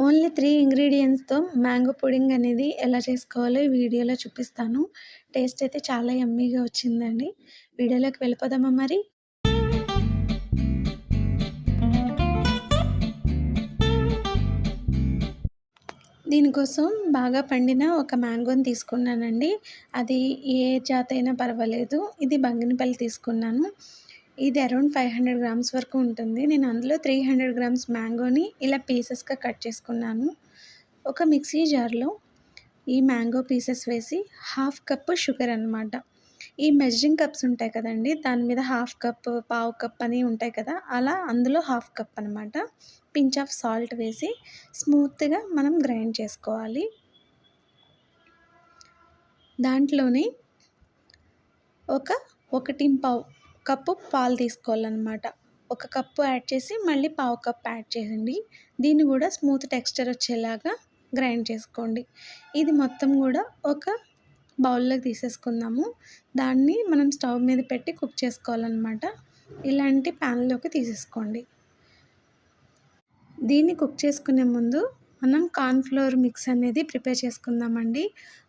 Only 3 ఇంగ్రీడియెంట్స్‌తో mango pudding అనేది ఎలా చేసుకోవాలో ఈ వీడియోలో చూపిస్తాను. టేస్ట్ అయితే చాలా యమ్మీగా వచ్చిందండి. వీడియోలోకి వెళ్ళిపోదామా మరి? దీనికోసం బాగా పండిన ఒక మ్యాంగోని తీసుకున్నానండి. అది ఏ జాతైనా పర్వాలేదు. ఇది బంగినపల్లి తీసుకున్నాను. ఇది అరౌండ్ 500 గ్రామ్స్ వరకు ఉంటుంది. నేను అందులో 300 గ్రామ్స్ మ్యాంగోని ఇలా పీసెస్‌గా కట్ చేసుకున్నాను. ఒక మిక్సీ జార్‌లో ఈ మ్యాంగో పీసెస్ వేసి హాఫ్ కప్ షుగర్ అనమాట. ఈ మెజరింగ్ కప్స్ ఉంటాయి కదండీ! దాని మీద హాఫ్ కప్, పావు కప్ అని ఉంటాయి కదా! అలా అందులో హాఫ్ కప్ అనమాట. పించ్ ఆఫ్ సాల్ట్ వేసి స్మూత్‌గా మనం గ్రైండ్ చేసుకోవాలి. దాంట్లోనే ఒక 1.25 కప్పు పాలు తీసుకోవాలనమాట. ఒక కప్పు యాడ్ చేసి మళ్ళీ పావు కప్ యాడ్ చేయండి. దీన్ని కూడా స్మూత్ టెక్స్చర్ వచ్చేలాగా గ్రైండ్ చేసుకోండి. ఇది మొత్తం కూడా ఒక బౌల్లోకి తీసేసుకుందాము. దాన్ని మనం స్టవ్ మీద పెట్టి కుక్ చేసుకోవాలన్నమాట. ఇలాంటి ప్యాన్‌లోకి తీసేసుకోండి. దీన్ని కుక్ చేసుకునే ముందు మనం కార్న్ ఫ్లోర్ మిక్స్ అనేది ప్రిపేర్ చేసుకుందామండి.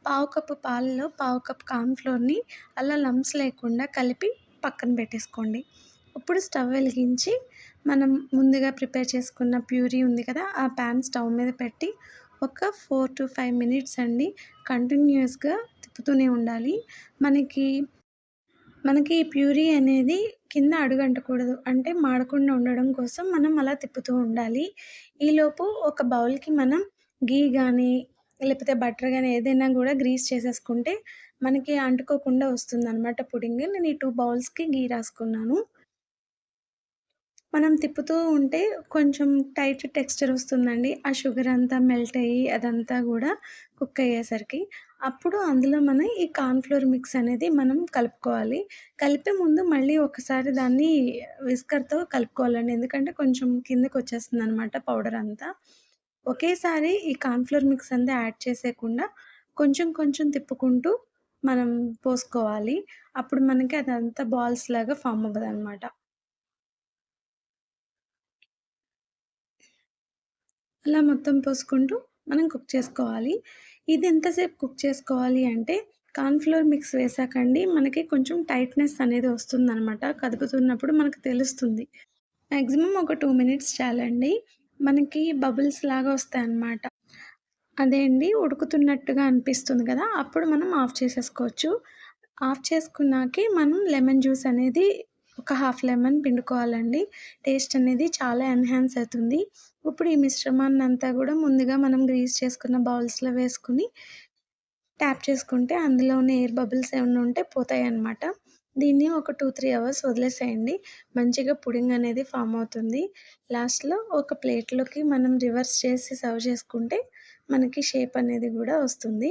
పావు కప్పు పాలలో పావు కప్ కార్న్ ఫ్లోర్‌ని అలా లంప్స్ లేకుండా కలిపి పక్కన పెట్టేసుకోండి. ఇప్పుడు స్టవ్ వెలిగించి మనం ముందుగా ప్రిపేర్ చేసుకున్న ప్యూరీ ఉంది కదా! ఆ ప్యాన్ స్టవ్ మీద పెట్టి ఒక 4-5 మినిట్స్ అండి కంటిన్యూయస్‌గా తిప్పుతూనే ఉండాలి. మనకి ఈ ప్యూరీ అనేది కింద అడుగంటకూడదు. అంటే మాడకుండా ఉండడం కోసం మనం అలా తిప్పుతూ ఉండాలి. ఈలోపు ఒక బౌల్‌కి మనం ఘీ గానీ, లేకపోతే బటర్ గానీ ఏదైనా గూడా గ్రీస్ చేసేసుకుంటే మనకి అంటుకోకుండా వస్తుందనమాట పుడింగ్. నేను ఈ 2 బౌల్స్‌కి ఘీ రాసుకున్నాను. మనం తిప్పుతూ ఉంటే కొంచెం టైట్ టెక్స్చర్ వస్తుందండి. ఆ షుగర్ అంతా మెల్ట్ అయ్యి అదంతా గూడా కుక్ అయ్యేసరికి. అప్పుడు అందులో మనం ఈ కార్న్ ఫ్లోర్ మిక్స్ అనేది మనం కలుపుకోవాలి. కలిపే ముందు మళ్ళీ ఒకసారి దాన్ని విస్కర్‌తో కలుపుకోవాలండి. ఎందుకంటే కొంచెం కిందకొచ్చేస్తుందనమాట పౌడర్ అంతా. ఒకేసారి ఈ కార్న్ ఫ్లోర్ మిక్స్ అంతా యాడ్ చేసేయకుండా కొంచెం కొంచెం తిప్పుకుంటూ మనం పోసుకోవాలి. అప్పుడు మనకి అదంతా బాల్స్ లాగా ఫార్మ్ అవ్వదనమాట. అలా మొత్తం పోసుకుంటూ మనం కుక్ చేసుకోవాలి. ఇది ఎంతసేపు కుక్ చేసుకోవాలి అంటే కార్న్ ఫ్లోర్ మిక్స్ వేసాకండి మనకి కొంచెం టైట్‌నెస్ అనేది వస్తుందనమాట. కదుపుతున్నప్పుడు మనకు తెలుస్తుంది. మాక్సిమం ఒక 2 మినిట్స్ చాలండి. మనకి బబుల్స్ లాగా వస్తాయన్నమాట. అదే అండి ఉడుకుతున్నట్టుగా అనిపిస్తుంది కదా! అప్పుడు మనం ఆఫ్ చేసేసుకోవచ్చు. ఆఫ్ చేసుకున్నాకే మనం లెమన్ జ్యూస్ అనేది ఒక హాఫ్ లెమన్ పిండుకోవాలండి. టేస్ట్ అనేది చాలా ఎన్హాన్స్ అవుతుంది. ఇప్పుడు ఈ మిశ్రమాన్నంతా గూడా ముందుగా మనం గ్రీస్ చేసుకున్న బౌల్స్‌లో వేసుకొని ట్యాప్ చేసుకుంటే అందులో ఉన్న ఎయిర్ బబుల్స్ ఏమన్నా ఉంటే పోతాయన్నమాట. దీన్ని ఒక 2-3 అవర్స్ వదిలేసేయండి. మంచిగా పుడింగ్ అనేది ఫార్మ్ అవుతుంది. లాస్ట్‌లో ఒక ప్లేట్‌లోకి మనం రివర్స్ చేసి సర్వ్ చేసుకుంటే మనకి షేప్ అనేది గూడా వస్తుంది.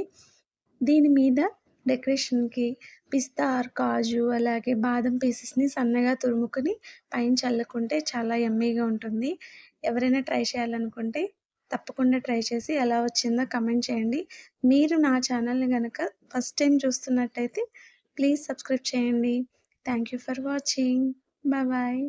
దీని మీద డెకరేషన్‌కి పిస్తా ఆర్ కాజు అలాగే బాదం పీసెస్‌ని సన్నగా తురుముకొని పైన చల్లుకుంటే చాలా యమ్మీగా ఉంటుంది. ఎవరైనా ట్రై చేయాలనుకుంటే తప్పకుండా ట్రై చేసి ఎలా వచ్చిందో కమెంట్ చేయండి. మీరు నా ఛానల్‌ని గనక ఫస్ట్ టైమ్ చూస్తున్నట్టయితే ప్లీజ్ సబ్స్క్రైబ్ చేయండి. Thank you for watching. Bye bye.